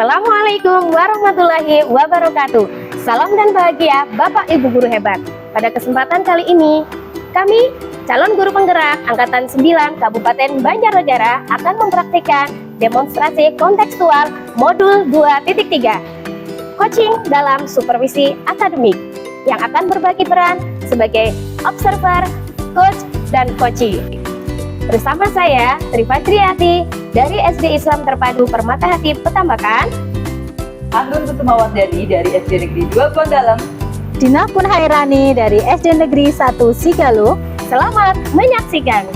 Assalamualaikum warahmatullahi wabarakatuh. Salam dan bahagia Bapak Ibu Guru hebat. Pada kesempatan kali ini, kami calon guru penggerak Angkatan 9 Kabupaten Banjarnegara akan mempraktikkan demonstrasi kontekstual modul 2.3 coaching dalam supervisi akademik yang akan berbagi peran sebagai observer, coach, dan coaching. Bersama saya, Tri Fadriati dari SD Islam Terpadu Permata Hati Petambakan, Anggun Kutumawardani dari SD Negeri 2 Gondalem, Dina Punhairani dari SD Negeri 1 Sigaluh. Selamat menyaksikan.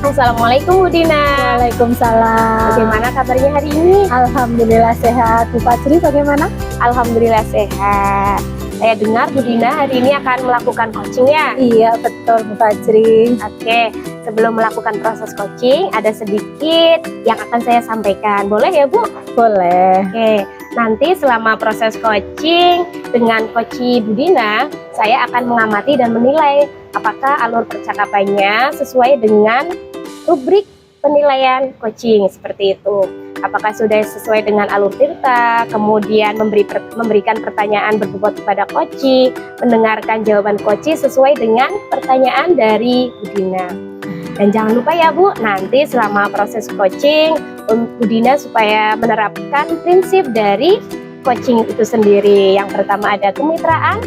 Assalamualaikum Bu Dina. Waalaikumsalam. Bagaimana kabarnya hari ini? Alhamdulillah sehat. Bu Fajri bagaimana? Alhamdulillah sehat. Saya dengar Bu Dina hari ini akan melakukan coaching ya? Iya betul Bu Fajri. Oke, sebelum melakukan proses coaching ada sedikit yang akan saya sampaikan. Boleh ya Bu? Boleh. Oke, nanti selama proses coaching dengan Coach Bu Dina, saya akan mengamati dan menilai apakah alur percakapannya sesuai dengan rubrik penilaian coaching seperti itu. Apakah sudah sesuai dengan alur tirta, kemudian memberikan pertanyaan berbobot kepada coaching, mendengarkan jawaban coaching sesuai dengan pertanyaan dari Bu Dina. Dan jangan lupa ya Bu, nanti selama proses coaching, Bu Dina supaya menerapkan prinsip dari coaching itu sendiri. Yang pertama ada kemitraan,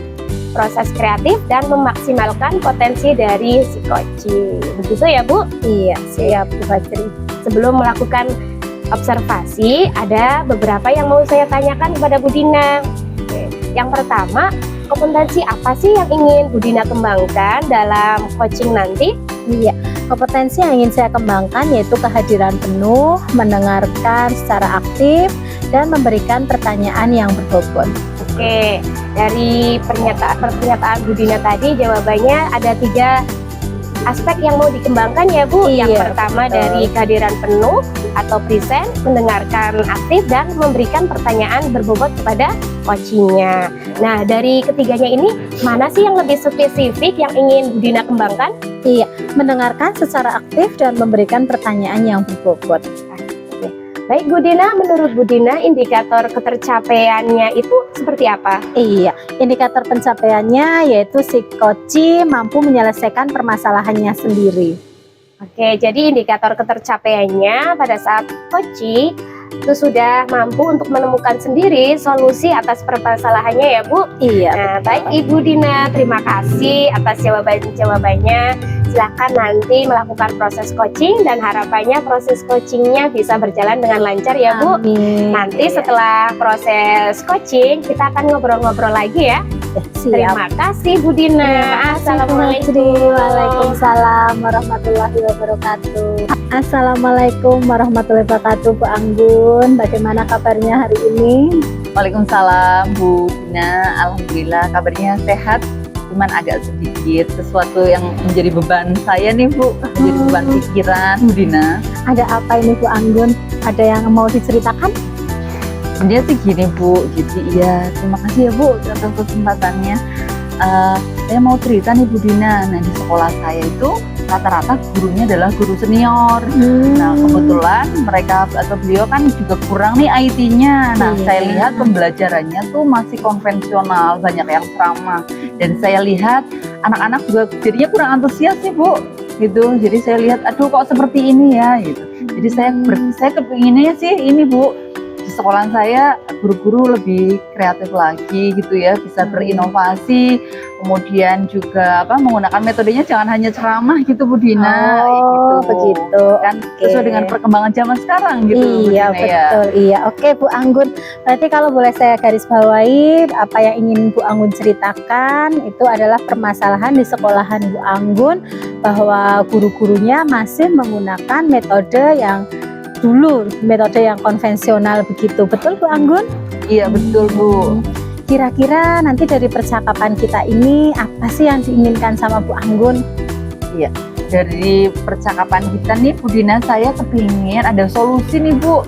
proses kreatif, dan memaksimalkan potensi dari si coaching. Begitu ya Bu? Iya siap Bu Fajri. Sebelum melakukan observasi, ada beberapa yang mau saya tanyakan kepada Bu Dina. Oke. Yang pertama, kompetensi apa sih yang ingin Bu Dina kembangkan dalam coaching nanti? Iya, kompetensi yang ingin saya kembangkan yaitu kehadiran penuh, mendengarkan secara aktif, dan memberikan pertanyaan yang berbobot. Oke, dari pernyataan Bu Dina tadi jawabannya ada 3 aspek yang mau dikembangkan ya Bu. Iya, yang pertama betul. dari kehadiran penuh atau present, mendengarkan aktif, dan memberikan pertanyaan berbobot kepada coachingnya. Nah, dari ketiganya ini mana sih yang lebih spesifik yang ingin Bu Dina kembangkan? Iya, mendengarkan secara aktif dan memberikan pertanyaan yang berbobot. Baik Bu Dina, menurut Bu Dina indikator ketercapaiannya itu seperti apa? Iya, indikator pencapaiannya yaitu si coaching mampu menyelesaikan permasalahannya sendiri. Oke, jadi indikator ketercapaiannya pada saat coaching itu sudah mampu untuk menemukan sendiri solusi atas permasalahannya ya Bu. Iya. Nah, baik Ibu Dina, terima kasih atas jawabannya. Silahkan nanti melakukan proses coaching dan harapannya proses coachingnya bisa berjalan dengan lancar ya Bu. Amin. Nanti setelah proses coaching kita akan ngobrol-ngobrol lagi ya. Siap. Terima kasih Bu Dina. Assalamualaikum. Waalaikumsalam warahmatullahi wabarakatuh. Assalamualaikum warahmatullahi wabarakatuh Bu Anggun. Bagaimana kabarnya hari ini? Waalaikumsalam Bu Dina. Alhamdulillah kabarnya sehat, cuman agak sedikit sesuatu yang menjadi beban saya nih Bu, menjadi beban pikiran Bu Dina. Ada apa ini Bu Anggun? Ada yang mau diceritakan? Dia sih gini Bu, jadi iya terima kasih ya Bu atas kesempatannya. Saya mau cerita nih Bu Dina. Nah, di sekolah saya itu rata-rata gurunya adalah guru senior. Nah, kebetulan mereka atau beliau kan juga kurang nih IT-nya. Nah, Iya. saya lihat pembelajarannya tuh masih konvensional, banyak yang sama. Dan saya lihat anak-anak juga jadinya kurang antusias sih Bu, gitu. Jadi saya lihat, aduh kok seperti ini ya, gitu. Jadi saya kepinginnya sih ini Bu, di sekolah saya guru-guru lebih kreatif lagi gitu ya, bisa berinovasi, kemudian juga menggunakan metodenya jangan hanya ceramah gitu Bu Dina. Oh, begitu. Kan Oke. sesuai dengan perkembangan zaman sekarang gitu Bu Iya Dina, betul, iya. Oke Bu Anggun, berarti kalau boleh saya garis bawahi, apa yang ingin Bu Anggun ceritakan itu adalah permasalahan di sekolahan Bu Anggun, bahwa guru-gurunya masih menggunakan metode yang dulu, metode yang konvensional begitu. Betul Bu Anggun? Iya betul Bu. Kira-kira nanti dari percakapan kita ini apa sih yang diinginkan sama Bu Anggun? Iya, dari percakapan kita nih Bu Dina, saya kepingin ada solusi nih Bu.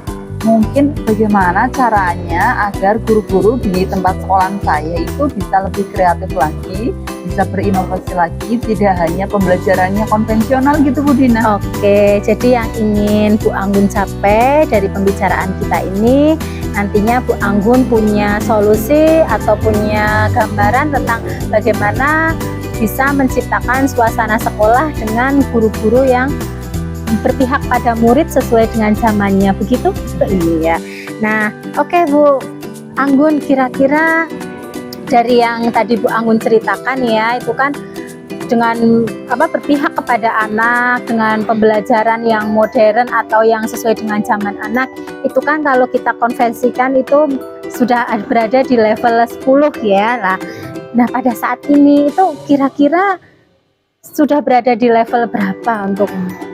mungkin bagaimana caranya agar guru-guru di tempat sekolah saya itu bisa lebih kreatif lagi, bisa berinovasi lagi, tidak hanya pembelajarannya konvensional gitu Bu Dina. Oke, jadi yang ingin Bu Anggun capai dari pembicaraan kita ini, nantinya Bu Anggun punya solusi atau punya gambaran tentang bagaimana bisa menciptakan suasana sekolah dengan guru-guru yang berpihak pada murid sesuai dengan zamannya, begitu? Iya. Nah, oke Bu Anggun, kira-kira dari yang tadi Bu Anggun ceritakan ya, itu kan dengan berpihak kepada anak, dengan pembelajaran yang modern atau yang sesuai dengan zaman anak, itu kan kalau kita konversikan itu sudah berada di level 10 ya. Nah, pada saat ini itu kira-kira sudah berada di level berapa untuk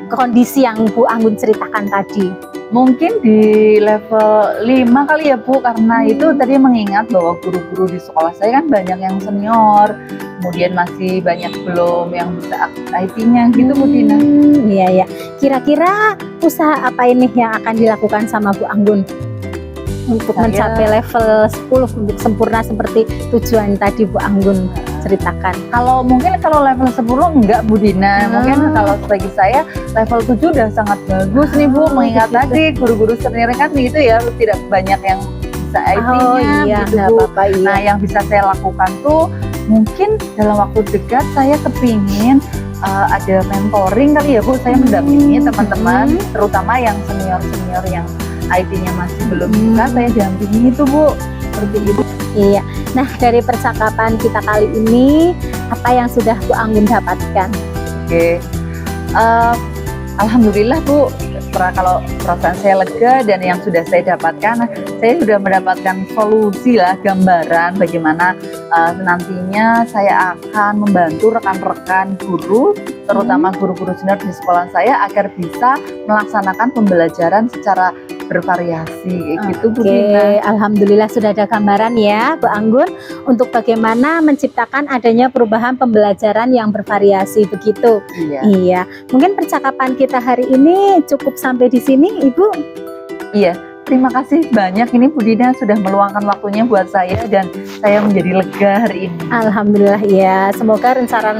kondisi yang Bu Anggun ceritakan tadi? Mungkin di level 5 kali ya Bu, karena itu tadi mengingat bahwa guru-guru di sekolah saya kan banyak yang senior, kemudian masih banyak belum yang bisa IT-nya gitu Bu Dina. Iya ya. Kira-kira usaha apa ini yang akan dilakukan sama Bu Anggun untuk mencapai level 10 untuk sempurna seperti tujuan tadi Bu Anggun ceritakan? Kalau level 10 enggak Bu Dina, mungkin kalau bagi saya level 7 udah sangat bagus nih Bu, mengingat tadi guru-guru senior kan gitu ya, tidak banyak yang bisa IT-nya gitu Bu. Nah, yang bisa saya lakukan tuh mungkin dalam waktu dekat saya kepingin ada mentoring kali ya Bu, saya mendampingi teman-teman terutama yang senior-senior yang IT-nya masih belum bisa, saya dampingi itu Bu, seperti itu. Iya. Nah, dari percakapan kita kali ini, apa yang sudah Bu Anggun dapatkan? Oke, alhamdulillah Bu, kalau perasaan saya lega dan yang sudah saya dapatkan, saya sudah mendapatkan solusi lah, gambaran bagaimana nantinya saya akan membantu rekan-rekan guru, terutama guru-guru senior di sekolah saya agar bisa melaksanakan pembelajaran secara bervariasi gitu Bu Dina. Alhamdulillah sudah ada gambaran ya Bu Anggun untuk bagaimana menciptakan adanya perubahan pembelajaran yang bervariasi begitu. Iya. Mungkin percakapan kita hari ini cukup sampai di sini Ibu. Iya. Terima kasih banyak ini Bu Dina sudah meluangkan waktunya buat saya dan saya menjadi lega hari ini. Alhamdulillah ya. Semoga rencana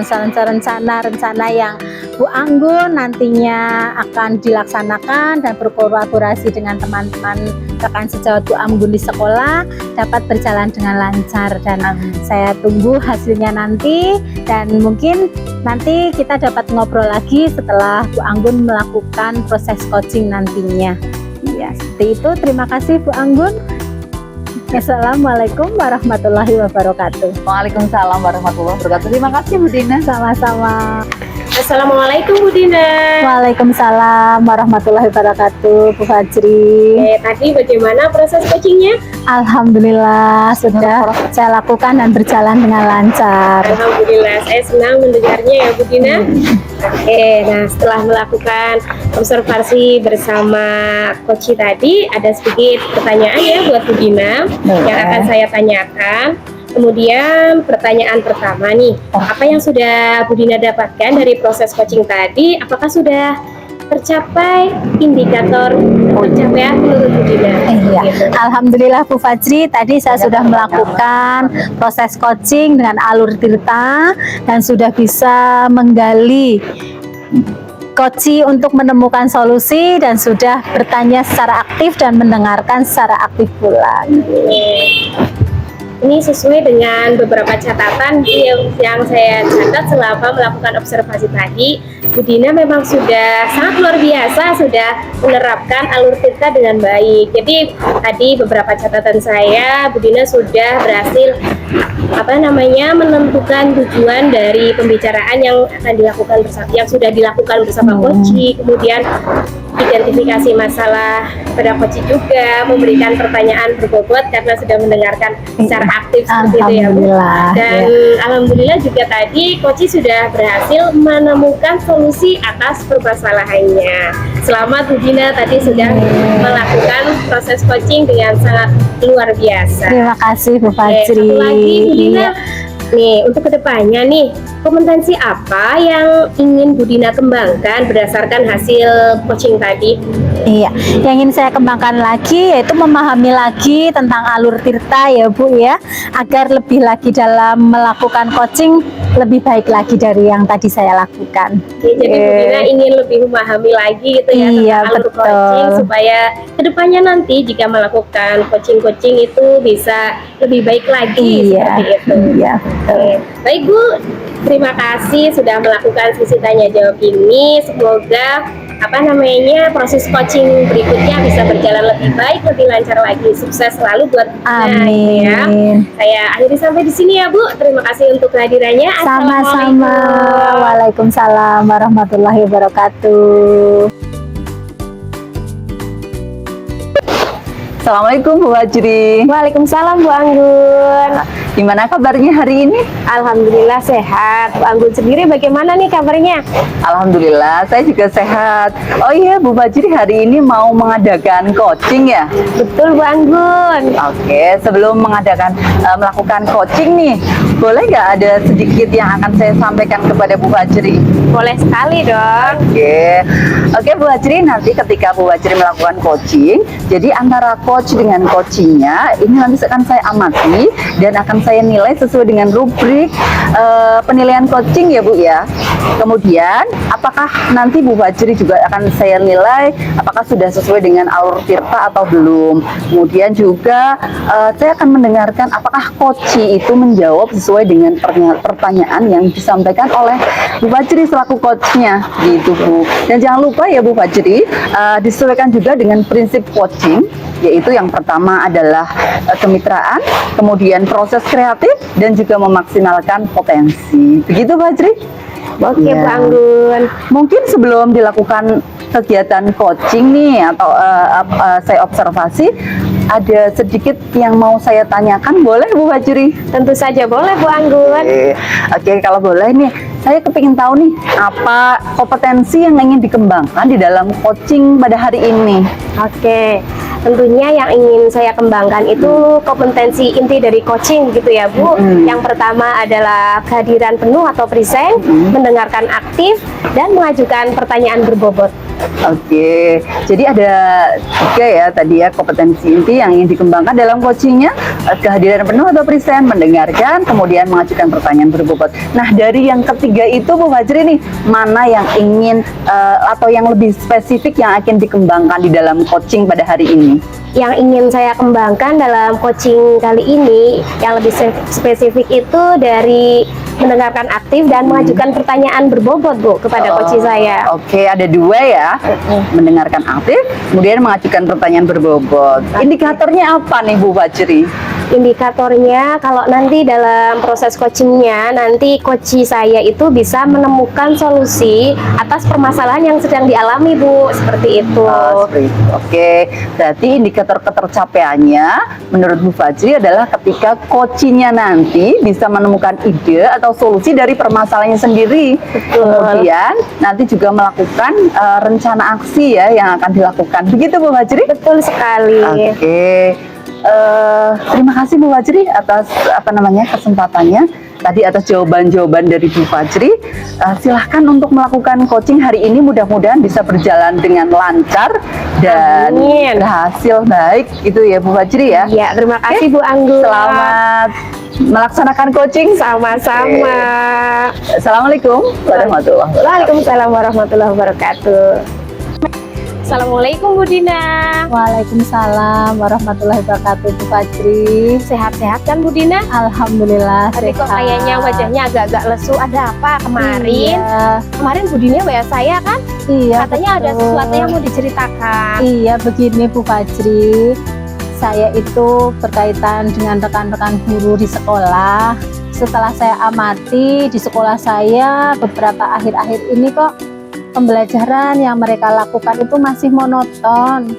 yang Bu Anggun nantinya akan dilaksanakan dan berkolaborasi dengan teman-teman rekan sejawat Bu Anggun di sekolah dapat berjalan dengan lancar, dan saya tunggu hasilnya nanti, dan mungkin nanti kita dapat ngobrol lagi setelah Bu Anggun melakukan proses coaching nantinya. Ya, seperti itu. Terima kasih Bu Anggun. Assalamualaikum warahmatullahi wabarakatuh. Waalaikumsalam warahmatullahi wabarakatuh. Terima kasih Bu Dina. Sama-sama. Assalamualaikum Bu Dina. Waalaikumsalam warahmatullahi wabarakatuh Bu Fajri. Tadi bagaimana proses coachingnya? Alhamdulillah sudah saya lakukan dan berjalan dengan lancar. Alhamdulillah, saya senang mendengarnya ya Bu Dina. Nah setelah melakukan observasi bersama Coach tadi, ada sedikit pertanyaan ya buat Bu Dina yang akan saya tanyakan. Kemudian pertanyaan pertama nih, apa yang sudah Bu Dina dapatkan dari proses coaching tadi? Apakah sudah tercapai indikator pencapaian menurut Bu Dina? Iya. Alhamdulillah Bu Fajri, tadi saya sudah melakukan proses coaching dengan alur tirta dan sudah bisa menggali coach untuk menemukan solusi dan sudah bertanya secara aktif dan mendengarkan secara aktif pula. Ini sesuai dengan beberapa catatan yang saya catat selama melakukan observasi tadi. Bu Dina memang sudah sangat luar biasa, sudah menerapkan alur tirta dengan baik. Jadi tadi beberapa catatan saya, Bu Dina sudah berhasil menentukan tujuan dari pembicaraan yang akan dilakukan bersama, yang sudah dilakukan bersama Coach. Kemudian identifikasi masalah pada Coach juga, memberikan pertanyaan berbobot karena sudah mendengarkan secara aktif seperti itu ya Bu. Dan alhamdulillah juga tadi Coach sudah berhasil menemukan solusi atas permasalahannya. Selamat Bu Dina, tadi sudah melakukan proses coaching dengan sangat luar biasa. Terima kasih Bu Fajri. Satu lagi Bu Dina, nih untuk kedepannya nih kompetensi apa yang ingin Bu Dina kembangkan berdasarkan hasil coaching tadi? Iya, yang ingin saya kembangkan lagi yaitu memahami lagi tentang alur tirta ya Bu ya, agar lebih lagi dalam melakukan coaching lebih baik lagi dari yang tadi saya lakukan. Oke, jadi Bu Dina ingin lebih memahami lagi gitu ya Iya, tentang alur betul. coaching supaya kedepannya nanti jika melakukan coaching-coaching itu bisa lebih baik lagi Iya, seperti itu. iya. Oke. Baik Bu, terima kasih sudah melakukan sesi tanya jawab ini. Semoga proses coaching berikutnya bisa berjalan lebih baik, lebih lancar lagi. Sukses selalu buat Bu Dina, gitu ya. Amin. Saya akhiri sampai di sini ya Bu. Terima kasih untuk kehadirannya. Sama-sama. Assalamualaikum. Waalaikumsalam warahmatullahi wabarakatuh. Assalamualaikum Bu Wajri. Waalaikumsalam Bu Anggun. Gimana kabarnya hari ini? Alhamdulillah sehat. Bu Anggun sendiri bagaimana nih kabarnya? Alhamdulillah, saya juga sehat. Oh iya, Bu Wajri hari ini mau mengadakan coaching ya? Betul Bu Anggun. Oke, sebelum melakukan coaching nih, boleh nggak ada sedikit yang akan saya sampaikan kepada Bu Wajri? Boleh sekali dong. Oke Bu Wajri, nanti ketika Bu Wajri melakukan coaching, jadi antara coach dengan coachingnya ini nanti akan saya amati dan akan saya nilai sesuai dengan rubrik penilaian coaching ya Bu ya. Kemudian apakah nanti Bu Wajri juga akan saya nilai apakah sudah sesuai dengan alur tirta atau belum. Kemudian juga saya akan mendengarkan apakah coachee itu menjawab sesuai dengan pertanyaan yang disampaikan oleh Bu Wajri selaku coachnya gitu Bu. Dan jangan lupa ya Bu Wajri, disesuaikan juga dengan prinsip coaching, yaitu yang pertama adalah kemitraan, kemudian proses kreatif, dan juga memaksimalkan potensi. Begitu Bu Wajri? Oke Ya. Bu Anggun. Mungkin sebelum dilakukan kegiatan coaching nih atau saya observasi, ada sedikit yang mau saya tanyakan, boleh Bu Wajri? Tentu saja boleh Bu Anggun. Oke, kalau boleh nih, saya kepingin tahu nih apa kompetensi yang ingin dikembangkan di dalam coaching pada hari ini. Oke, tentunya yang ingin saya kembangkan itu kompetensi inti dari coaching gitu ya Bu. Yang pertama adalah kehadiran penuh atau present, mendengarkan aktif, dan mengajukan pertanyaan berbobot. Oke, jadi ada 3 ya tadi ya kompetensi inti yang ingin dikembangkan dalam coachingnya, kehadiran penuh atau present, mendengarkan, kemudian mengajukan pertanyaan berbobot. Nah dari yang ketiga itu Bu Wajri nih, mana yang ingin atau yang lebih spesifik yang akan dikembangkan di dalam coaching pada hari ini? Yang ingin saya kembangkan dalam coaching kali ini yang lebih spesifik itu dari mendengarkan aktif dan mengajukan pertanyaan berbobot Bu kepada coach saya. Oke, ada 2 ya, mendengarkan aktif, kemudian mengajukan pertanyaan berbobot. Indikatornya apa nih Bu Wajri? Indikatornya kalau nanti dalam proses coachingnya nanti coach saya itu bisa menemukan solusi atas permasalahan yang sedang dialami Bu, seperti itu. Seperti itu. Oke, berarti indikator ketercapaiannya menurut Bu Wajri adalah ketika coachingnya nanti bisa menemukan ide atau solusi dari permasalahannya sendiri. Betul. Kemudian nanti juga melakukan rencana aksi ya yang akan dilakukan. Begitu Bu Wajri? Betul sekali. Oke. Terima kasih Bu Wajri atas kesempatannya tadi, atas jawaban-jawaban dari Bu Wajri. Silahkan untuk melakukan coaching hari ini, mudah-mudahan bisa berjalan dengan lancar dan Amin. berhasil baik itu ya Bu Wajri ya. Ya, terima kasih Bu Anggun. Selamat melaksanakan coaching. Sama-sama. Assalamualaikum warahmatullahi wabarakatuh. Waalaikumsalam warahmatullahi wabarakatuh. Assalamualaikum Bu Dina. Waalaikumsalam warahmatullahi wabarakatuh Bu Wajri. Sehat-sehat kan Bu Dina? Alhamdulillah Tadi kok sehat. kayaknya wajahnya agak-agak lesu. Ada apa kemarin? Iya, Kemarin Bu Dina WA saya kan? iya, Katanya ada betul. sesuatu yang mau diceritakan. Iya, begini Bu Fajri, saya itu berkaitan dengan rekan-rekan guru di sekolah. Setelah saya amati di sekolah saya beberapa akhir-akhir ini kok pembelajaran yang mereka lakukan itu masih monoton.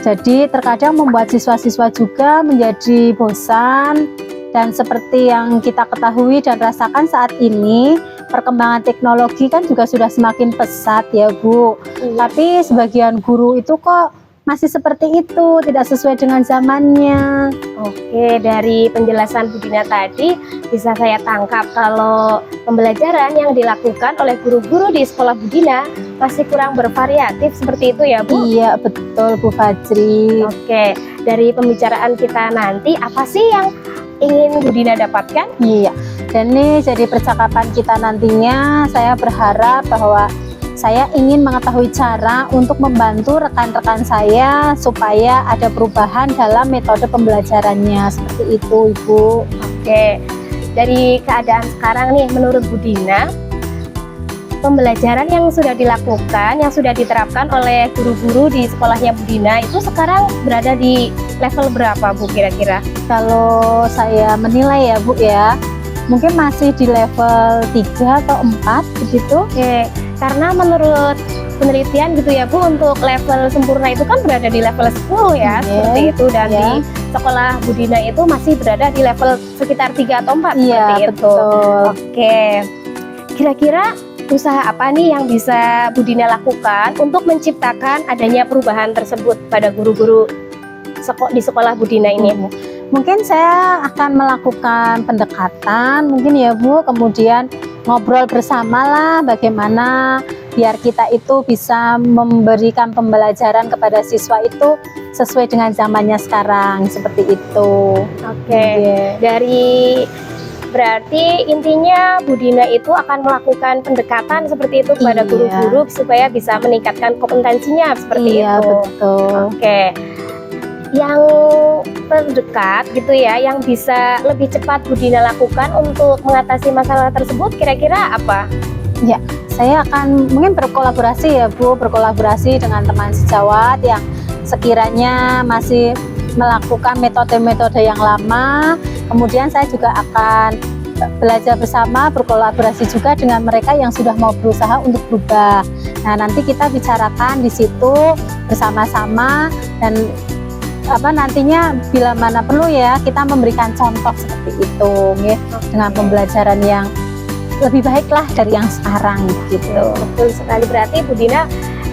Jadi terkadang membuat siswa-siswa juga menjadi bosan. Dan seperti yang kita ketahui dan rasakan saat ini, perkembangan teknologi kan juga sudah semakin pesat ya Bu. Iya. Tapi sebagian guru itu kok masih seperti itu, tidak sesuai dengan zamannya. Oke, dari penjelasan Bu Dina tadi bisa saya tangkap kalau pembelajaran yang dilakukan oleh guru-guru di sekolah Bu Dina masih kurang bervariatif seperti itu ya Bu? Iya, betul Bu Fajri. Oke, dari pembicaraan kita nanti apa sih yang ingin Bu Dina dapatkan? Iya, dan nih jadi percakapan kita nantinya saya berharap bahwa saya ingin mengetahui cara untuk membantu rekan-rekan saya supaya ada perubahan dalam metode pembelajarannya, seperti itu Ibu. Oke, dari keadaan sekarang nih menurut Bu Dina, pembelajaran yang sudah dilakukan, yang sudah diterapkan oleh guru-guru di sekolahnya Bu Dina itu sekarang berada di level berapa Bu kira-kira? Kalau saya menilai ya Bu ya, mungkin masih di level 3 atau 4 begitu. Oke, karena menurut penelitian gitu ya Bu, untuk level sempurna itu kan berada di level 10 ya, seperti itu, dan ya. di sekolah Bu Dina itu masih berada di level sekitar 3 atau 4 Iya, seperti itu. betul. Oke, kira-kira usaha apa nih yang bisa Bu Dina lakukan untuk menciptakan adanya perubahan tersebut pada guru-guru di sekolah Bu Dina ini? Mungkin saya akan melakukan pendekatan mungkin ya Bu, kemudian ngobrol bersama lah bagaimana biar kita itu bisa memberikan pembelajaran kepada siswa itu sesuai dengan zamannya sekarang, seperti itu. Oke, Iya. dari berarti intinya Bu Dina itu akan melakukan pendekatan seperti itu kepada Iya. guru-guru supaya bisa meningkatkan kompetensinya seperti Iya, itu. betul. Oke, yang terdekat gitu ya, yang bisa lebih cepat Bu Dina lakukan untuk mengatasi masalah tersebut kira-kira apa? Saya akan mungkin berkolaborasi ya Bu, berkolaborasi dengan teman sejawat yang sekiranya masih melakukan metode-metode yang lama. Kemudian saya juga akan belajar bersama, berkolaborasi juga dengan mereka yang sudah mau berusaha untuk berubah. Nah, nanti kita bicarakan di situ bersama-sama, dan nantinya bila mana perlu ya kita memberikan contoh seperti itu ya, dengan pembelajaran yang lebih baik lah dari yang sekarang gitu. Betul sekali, berarti Bu Dina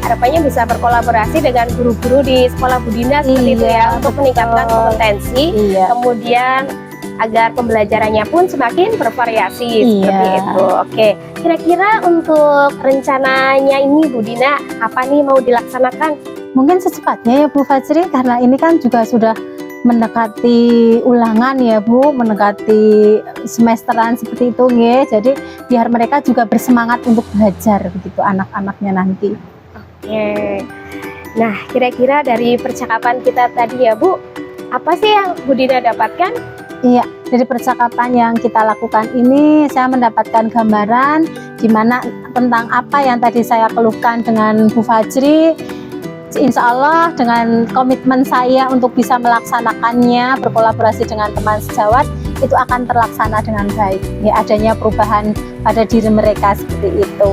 harapannya bisa berkolaborasi dengan guru-guru di sekolah Bu Dina seperti itu Iya, ya, untuk meningkatkan betul. kompetensi, Iya. kemudian agar pembelajarannya pun semakin bervariasi seperti Iya. itu. Oke, kira-kira untuk rencananya ini Bu Dina apa nih mau dilaksanakan? Mungkin secepatnya ya Bu Fajri, karena ini kan juga sudah mendekati ulangan ya Bu, mendekati semesteran seperti itu ya. Jadi biar mereka juga bersemangat untuk belajar begitu anak-anaknya nanti. Oke. Nah, kira-kira dari percakapan kita tadi ya Bu, apa sih yang Bu Dina dapatkan? Iya, dari percakapan yang kita lakukan ini saya mendapatkan gambaran di mana tentang apa yang tadi saya keluhkan dengan Bu Fajri. Insya Allah dengan komitmen saya untuk bisa melaksanakannya, berkolaborasi dengan teman sejawat, itu akan terlaksana dengan baik. Ya, adanya perubahan pada diri mereka seperti itu.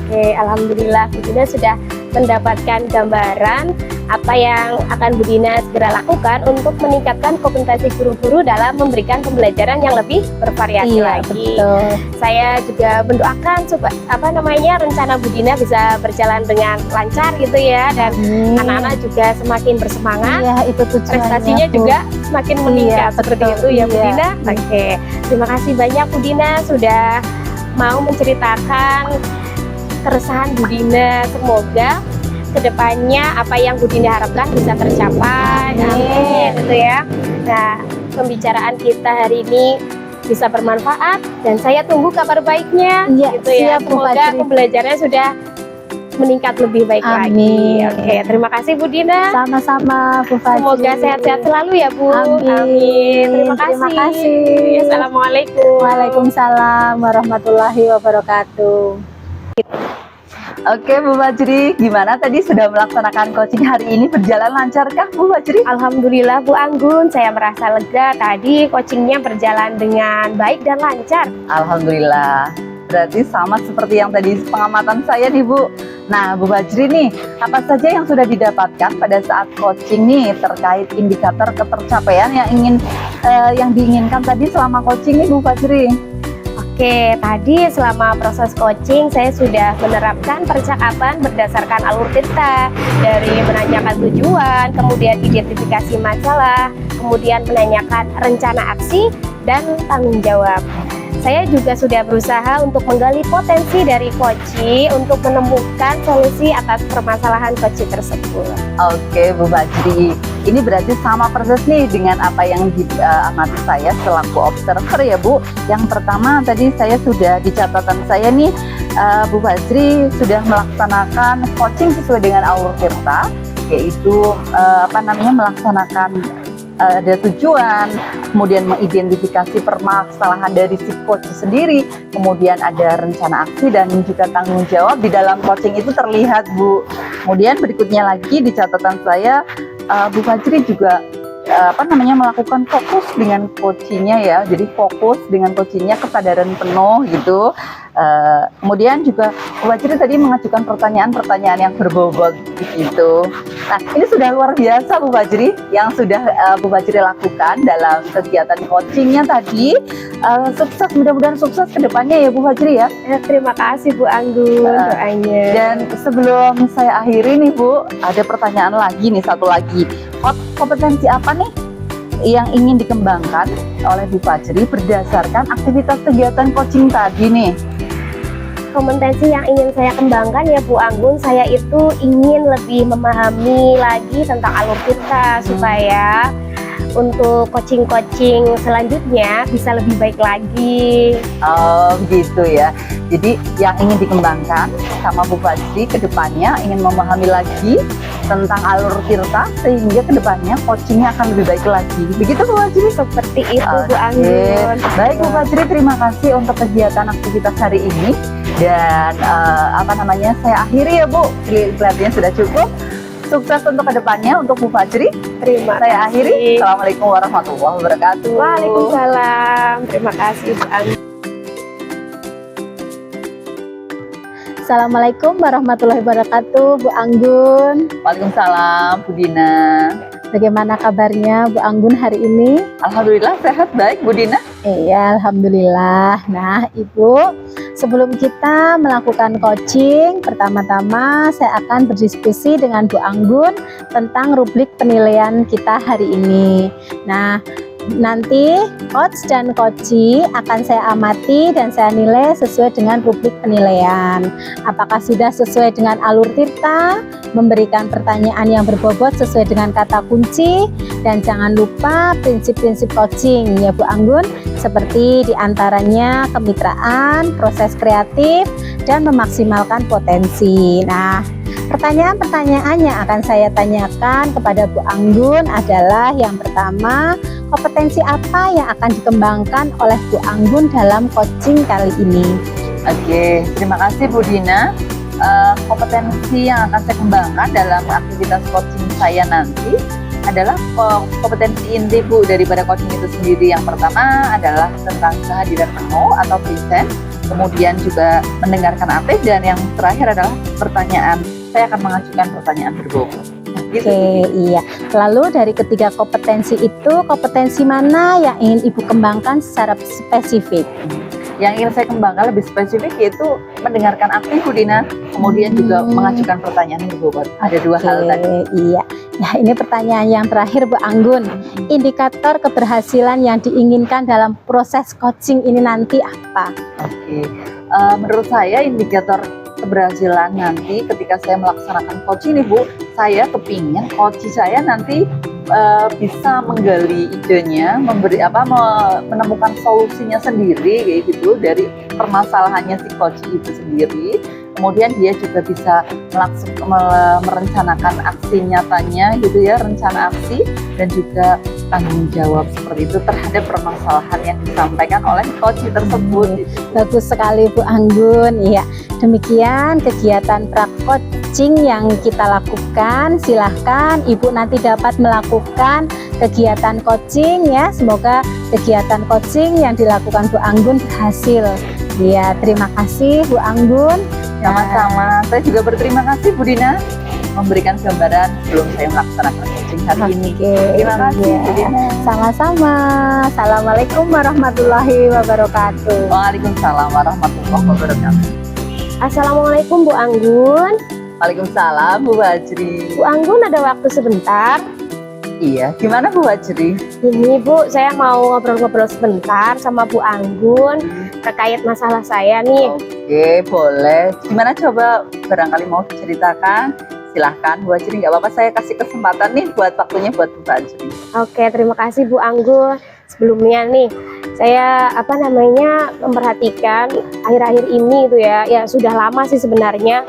Oke, alhamdulillah Bu Dina sudah mendapatkan gambaran apa yang akan Bu Dina segera lakukan untuk meningkatkan kompetensi guru-guru dalam memberikan pembelajaran yang lebih bervariasi Iya, lagi. betul. Saya juga mendoakan supaya rencana Bu Dina bisa berjalan dengan lancar gitu ya, dan anak-anak juga semakin bersemangat. Iya, itu tujuannya. Prestasinya Bu. juga semakin meningkat Iya, seperti betul. itu ya Bu Iya. Dina. Oke, terima kasih banyak Bu Dina sudah mau menceritakan keresahan Bu Dina. Semoga kedepannya apa yang Bu Dina harapkan bisa tercapai. Amin, gitu ya. Nah, pembicaraan kita hari ini bisa bermanfaat dan saya tunggu kabar baiknya. Iya, gitu ya. siap, Bu Semoga Fajri. pembelajarannya sudah meningkat lebih baik lagi. Amin. Oke, terima kasih Bu Dina. Sama-sama Bu Fajri. Semoga sehat-sehat selalu ya Bu. Amin. Terima kasih. Terima kasih. Assalamualaikum. Waalaikumsalam warahmatullahi wabarakatuh. Oke Bu Fajri, gimana tadi sudah melaksanakan coaching hari ini, berjalan lancarkah Bu Fajri? Alhamdulillah Bu Anggun, saya merasa lega tadi coachingnya berjalan dengan baik dan lancar. Alhamdulillah, berarti sama seperti yang tadi pengamatan saya nih Bu. Nah Bu Fajri nih, apa saja yang sudah didapatkan pada saat coaching nih terkait indikator ketercapaian yang diinginkan tadi selama coaching nih Bu Fajri? Oke, tadi selama proses coaching saya sudah menerapkan percakapan berdasarkan alur Tirta, dari menanyakan tujuan, kemudian identifikasi masalah, kemudian menanyakan rencana aksi dan tanggung jawab. Saya juga sudah berusaha untuk menggali potensi dari Koci untuk menemukan solusi atas permasalahan Koci tersebut. Oke Bu Fajri, ini berarti sama persis nih dengan apa yang diamati saya selaku observer ya Bu. Yang pertama tadi saya sudah di catatan saya nih, Bu Fajri sudah melaksanakan coaching sesuai dengan alur Tirta, yaitu melaksanakan ada tujuan, kemudian mengidentifikasi permasalahan dari si coach sendiri, kemudian ada rencana aksi dan juga tanggung jawab di dalam coaching itu terlihat Bu. Kemudian berikutnya lagi di catatan saya, Bu Fajri juga melakukan fokus dengan coachingnya ya, jadi fokus dengan coachingnya kesadaran penuh gitu. Kemudian juga Bu Fajri tadi mengajukan pertanyaan-pertanyaan yang berbobot gitu. Nah, ini sudah luar biasa Bu Fajri yang sudah Bu Fajri lakukan dalam kegiatan coachingnya tadi. Sukses, mudah-mudahan sukses ke depannya ya Bu Fajri ya. Terima kasih Bu Anggun doanya. Dan sebelum saya akhiri nih Bu, ada pertanyaan lagi nih, satu lagi. Kompetensi apa nih yang ingin dikembangkan oleh Bu Fajri berdasarkan aktivitas kegiatan coaching tadi nih? Kompetensi yang ingin saya kembangkan ya Bu Anggun, saya itu ingin lebih memahami lagi tentang alur Tirta supaya untuk coaching-coaching selanjutnya bisa lebih baik lagi. Oh gitu ya. Jadi yang ingin dikembangkan sama Bu Fajri ke depannya ingin memahami lagi tentang alur Tirta sehingga ke depannya coachingnya akan lebih baik lagi. Begitu Bu Fajri? Seperti itu Bu Anggun. Baik Bu Fajri, terima kasih untuk kegiatan aktivitas hari ini. Dan saya akhiri ya Bu, pelatihan sudah cukup. Sukses untuk kedepannya untuk Bu Fajri. Terima kasih. Saya akhiri. Assalamualaikum warahmatullahi wabarakatuh. Waalaikumsalam. Terima kasih Bu Anggun. Assalamualaikum warahmatullahi wabarakatuh, Bu Anggun. Waalaikumsalam Bu Dina. Bagaimana kabarnya Bu Anggun hari ini? Alhamdulillah sehat, baik Bu Dina. Iya, alhamdulillah. Nah, Ibu, sebelum kita melakukan coaching, pertama-tama saya akan berdiskusi dengan Bu Anggun tentang rubrik penilaian kita hari ini. Nah, nanti coach dan coachee akan saya amati dan saya nilai sesuai dengan rubrik penilaian. Apakah sudah sesuai dengan alur Tirta, memberikan pertanyaan yang berbobot sesuai dengan kata kunci, dan jangan lupa prinsip-prinsip coaching ya Bu Anggun, seperti diantaranya kemitraan, proses kreatif, dan memaksimalkan potensi. Nah, pertanyaan-pertanyaan yang akan saya tanyakan kepada Bu Anggun adalah yang pertama, kompetensi apa yang akan dikembangkan oleh Bu Anggun dalam coaching kali ini? Oke, terima kasih Bu Dina. Kompetensi yang akan saya kembangkan dalam aktivitas coaching saya nanti adalah kompetensi inti Bu daripada coaching itu sendiri. Yang pertama adalah tentang kehadiran penuh atau present, kemudian juga mendengarkan aktif, dan yang terakhir adalah pertanyaan. Saya akan mengajukan pertanyaan berbobot. Oke, iya. Lalu dari ketiga kompetensi itu, kompetensi mana yang ingin Ibu kembangkan secara spesifik? Yang ingin saya kembangkan lebih spesifik yaitu mendengarkan aktif Bu Dina, kemudian juga mengajukan pertanyaan yang berbobot. Ada dua hal tadi. Iya. Nah, ini pertanyaan yang terakhir Bu Anggun. Indikator keberhasilan yang diinginkan dalam proses coaching ini nanti apa? Oke. Menurut saya indikator keberhasilan nanti ketika saya melaksanakan coaching nih Bu, saya kepingin coach saya nanti bisa menggali idenya, menemukan solusinya sendiri kayak gitu dari permasalahannya si coach itu sendiri. Kemudian dia juga bisa merencanakan aksi nyatanya gitu ya, rencana aksi, dan juga tanggung jawab seperti itu terhadap permasalahan yang disampaikan oleh coach tersebut. Bagus sekali Bu Anggun. Iya, demikian kegiatan pra-coaching yang kita lakukan. Silahkan Ibu nanti dapat melakukan kegiatan coaching ya. Semoga kegiatan coaching yang dilakukan Bu Anggun berhasil. Ya, terima kasih Bu Anggun. Sama-sama. Saya juga berterima kasih Bu Dina memberikan gambaran sebelum saya melaksanakan. coaching hari ini. Oke, Terima kasih iya. Bu Dina. Sama-sama. Assalamualaikum warahmatullahi wabarakatuh. Waalaikumsalam warahmatullahi wabarakatuh. Assalamualaikum Bu Anggun. Waalaikumsalam Bu Wajri. Bu Anggun ada waktu sebentar? Iya, gimana Bu Wajri? Ini Bu, saya mau ngobrol-ngobrol sebentar sama Bu Anggun terkait masalah saya nih. Oke, boleh. Gimana coba barangkali mau diceritakan? Silahkan Bu Wajri, nggak apa-apa, saya kasih kesempatan nih buat waktunya buat Bu Wajri. Oke, terima kasih Bu Anggun. Sebelumnya nih, saya memperhatikan akhir-akhir ini itu ya sudah lama sih sebenarnya,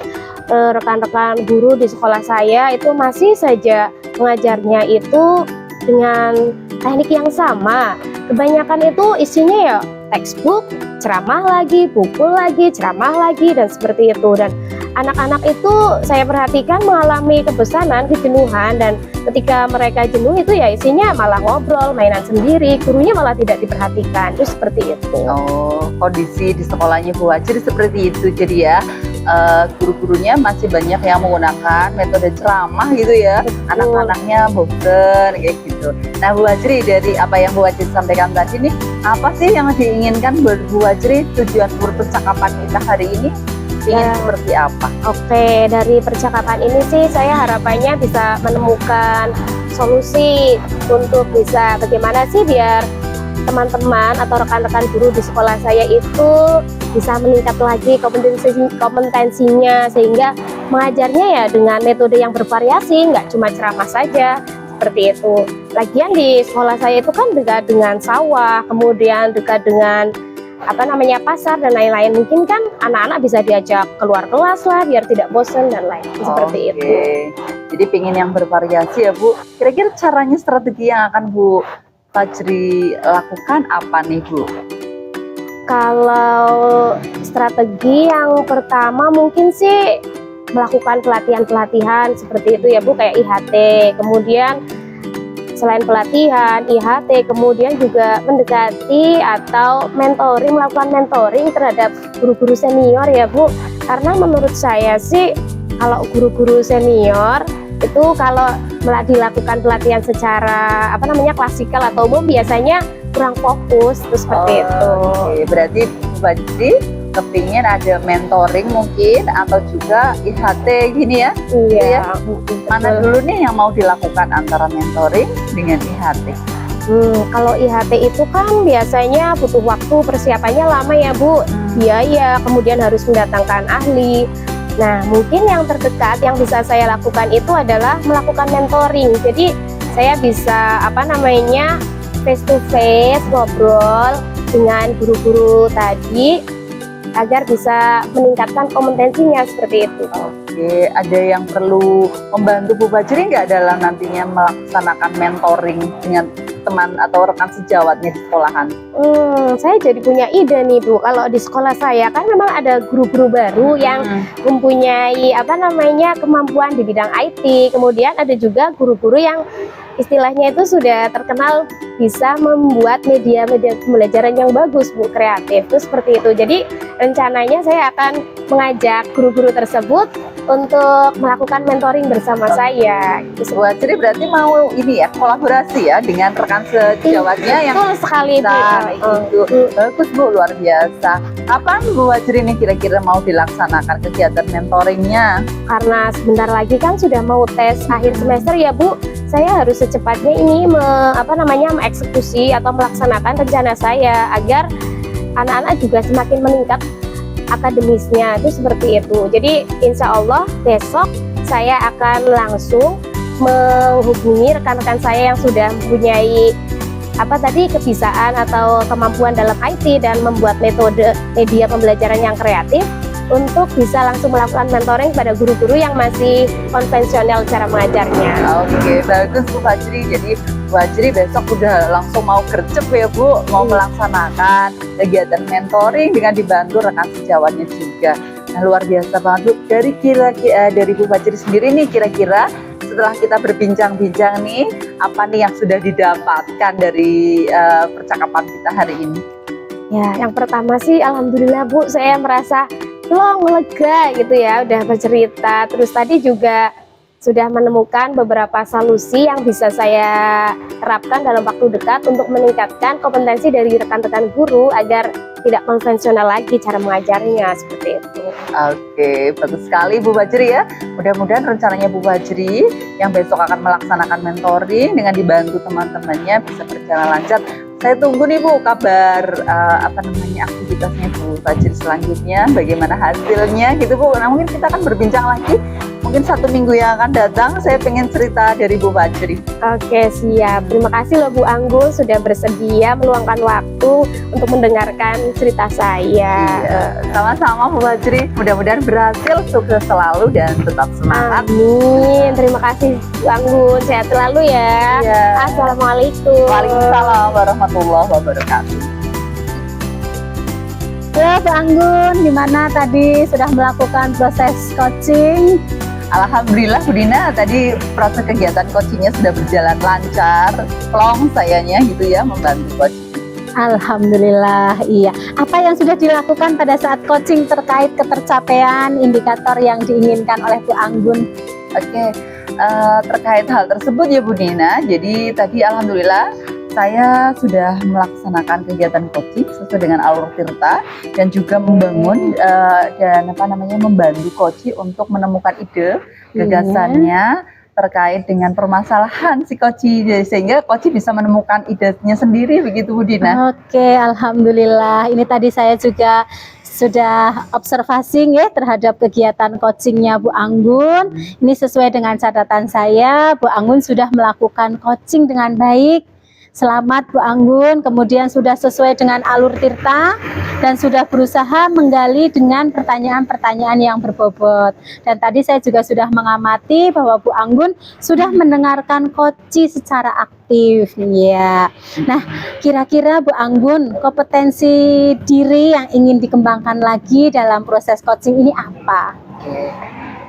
rekan-rekan guru di sekolah saya itu masih saja mengajarnya itu dengan teknik yang sama. Kebanyakan itu isinya ya textbook, ceramah lagi, pukul lagi, ceramah lagi, dan seperti itu. Dan anak-anak itu saya perhatikan mengalami kebosanan, kejenuhan, dan ketika mereka jenuh itu ya isinya malah ngobrol, mainan sendiri, gurunya malah tidak diperhatikan. Itu seperti itu. Oh, kondisi di sekolahnya Bu Wajri seperti itu. Jadi ya, guru-gurunya masih banyak yang menggunakan metode ceramah gitu ya. Anak-anaknya bosen kayak gitu. Nah Bu Wajri, dari apa yang Bu Wajri sampaikan tadi nih, apa sih yang diinginkan buat Bu Wajri, tujuan percakapan kita hari ini? Ingin seperti apa? Oke, dari percakapan ini sih saya harapannya bisa menemukan solusi untuk bisa bagaimana sih biar teman-teman atau rekan-rekan guru di sekolah saya itu bisa meningkat lagi kompetensinya, sehingga mengajarnya ya dengan metode yang bervariasi, nggak cuma ceramah saja seperti itu. Lagian di sekolah saya itu kan dekat dengan sawah, kemudian dekat dengan pasar dan lain-lain. Mungkin kan anak-anak bisa diajak keluar kelas lah biar tidak bosan dan lain seperti itu. Jadi pengen yang bervariasi ya Bu. Kira-kira caranya, strategi yang akan Bu Wajri lakukan apa nih Bu? Kalau strategi yang pertama mungkin sih melakukan pelatihan-pelatihan seperti itu ya Bu, kayak IHT. Kemudian selain pelatihan, IHT, kemudian juga mendekati atau melakukan mentoring terhadap guru-guru senior ya Bu. Karena menurut saya sih kalau guru-guru senior itu kalau dilakukan pelatihan secara klasikal atau umum biasanya kurang fokus, terus seperti itu. Oke, berarti Bu Wajri kepingin ada mentoring mungkin atau juga IHT gini ya? Iya. Mana dulu nih yang mau dilakukan antara mentoring dengan IHT? Kalau IHT itu kan biasanya butuh waktu, persiapannya lama ya Bu. Biaya, kemudian harus mendatangkan ahli. Nah, mungkin yang terdekat yang bisa saya lakukan itu adalah melakukan mentoring. Jadi saya bisa face to face ngobrol dengan guru-guru tadi agar bisa meningkatkan kompetensinya seperti itu. Oke, ada yang perlu membantu Bu Wajri nggak dalam nantinya melaksanakan mentoring dengan teman atau rekan sejawatnya di sekolahan? Saya jadi punya ide nih Bu. Kalau di sekolah saya kan memang ada guru-guru baru yang mempunyai kemampuan di bidang IT. Kemudian ada juga guru-guru yang istilahnya itu sudah terkenal bisa membuat media-media pembelajaran yang bagus Bu, kreatif. Itu seperti itu. Jadi rencananya saya akan mengajak guru-guru tersebut untuk melakukan mentoring bersama saya. Bu Wajri berarti mau ini ya, kolaborasi ya dengan rekan sejawatnya yang betul sekali itu. Bagus Bu, luar biasa. Kapan Bu Wajri ini kira-kira mau dilaksanakan kegiatan mentoringnya? Karena sebentar lagi kan sudah mau tes akhir semester ya Bu. Saya harus secepatnya ini mengeksekusi atau melaksanakan rencana saya agar anak-anak juga semakin meningkat akademisnya, itu seperti itu. Jadi insya Allah besok saya akan langsung menghubungi rekan-rekan saya yang sudah mempunyai kebisaan atau kemampuan dalam IT dan membuat metode media pembelajaran yang kreatif untuk bisa langsung melakukan mentoring pada guru-guru yang masih konvensional cara mengajarnya. Oke, bagus Bu Wajri. Jadi Bu Wajri besok udah langsung mau gercep ya Bu, mau melaksanakan kegiatan mentoring dengan dibantu rekan sejawatnya juga. Nah, luar biasa banget Bu. Dari Bu Wajri sendiri nih, kira-kira setelah kita berbincang-bincang nih, apa nih yang sudah didapatkan dari percakapan kita hari ini? Ya, yang pertama sih alhamdulillah Bu, saya merasa lega gitu ya, udah bercerita. Terus tadi juga sudah menemukan beberapa solusi yang bisa saya terapkan dalam waktu dekat untuk meningkatkan kompetensi dari rekan-rekan guru agar tidak konvensional lagi cara mengajarnya, seperti itu. Oke, bagus sekali Bu Bajri ya. Mudah-mudahan rencananya Bu Bajri yang besok akan melaksanakan mentoring dengan dibantu teman-temannya bisa berjalan lancar. Saya tunggu nih Bu kabar aktivitasnya Bu Bajri selanjutnya, bagaimana hasilnya gitu Bu. Nah mungkin kita akan berbincang lagi, mungkin 1 minggu yang akan datang saya pengen cerita dari Bu Bajri. Oke, siap. Terima kasih loh Bu Anggun sudah bersedia meluangkan waktu untuk mendengarkan cerita saya. Iya, sama-sama Bu Bajri. Mudah-mudahan berhasil, sukses selalu dan tetap semangat. Amin. Terima kasih Bu Anggun. Sehat selalu ya. Iya. Assalamualaikum. Waalaikumsalam warahmatullahi wabarakatuh. Ya Bu Anggun, gimana tadi sudah melakukan proses coaching? Alhamdulillah Bu Dina, tadi proses kegiatan coachingnya sudah berjalan lancar, plong sayanya gitu ya, membantu coaching. Alhamdulillah, iya. Apa yang sudah dilakukan pada saat coaching terkait ketercapaian indikator yang diinginkan oleh Bu Anggun? Oke, terkait hal tersebut ya Bu Dina, jadi tadi alhamdulillah saya sudah melaksanakan kegiatan coaching sesuai dengan alur tirta dan juga membangun membantu coach untuk menemukan ide gagasannya terkait dengan permasalahan si coach, sehingga coach bisa menemukan idenya sendiri begitu Bu Dina. Oke, alhamdulillah. Ini tadi saya juga sudah observasi ya terhadap kegiatan coachingnya Bu Anggun. Ini sesuai dengan catatan saya, Bu Anggun sudah melakukan coaching dengan baik. Selamat Bu Anggun, kemudian sudah sesuai dengan alur tirta dan sudah berusaha menggali dengan pertanyaan-pertanyaan yang berbobot. Dan tadi saya juga sudah mengamati bahwa Bu Anggun sudah mendengarkan coach secara aktif ya. Nah, kira-kira Bu Anggun, kompetensi diri yang ingin dikembangkan lagi dalam proses coaching ini apa? Oke.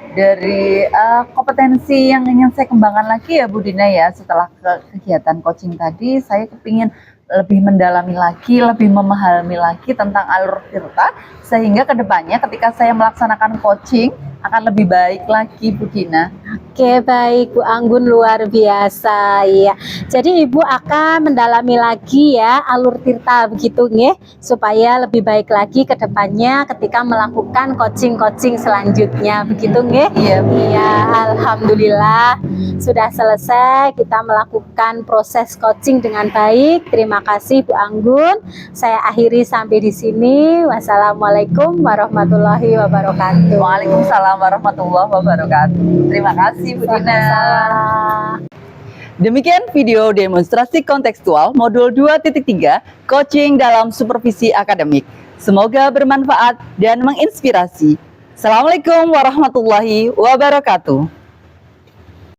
Dari kompetensi yang ingin saya kembangkan lagi ya Bu Dina ya, setelah kegiatan coaching tadi saya kepingin lebih mendalami lagi, lebih memahami lagi tentang alur tirta, sehingga kedepannya ketika saya melaksanakan coaching akan lebih baik lagi Bu Dina. Oke, baik Bu Anggun, luar biasa ya. Jadi Ibu akan mendalami lagi ya alur tirta begitu nggih, supaya lebih baik lagi ke depannya ketika melakukan coaching-coaching selanjutnya begitu nggih? Iya, Bu. Iya, alhamdulillah sudah selesai kita melakukan proses coaching dengan baik. Terima kasih Bu Anggun. Saya akhiri sampai di sini. Wassalamualaikum warahmatullahi wabarakatuh. Waalaikumsalam warahmatullahi wabarakatuh. Terima kasih Bu Dina. Sama-sama. Demikian video demonstrasi kontekstual modul 2.3 coaching dalam supervisi akademik. Semoga bermanfaat dan menginspirasi. Assalamualaikum warahmatullahi wabarakatuh.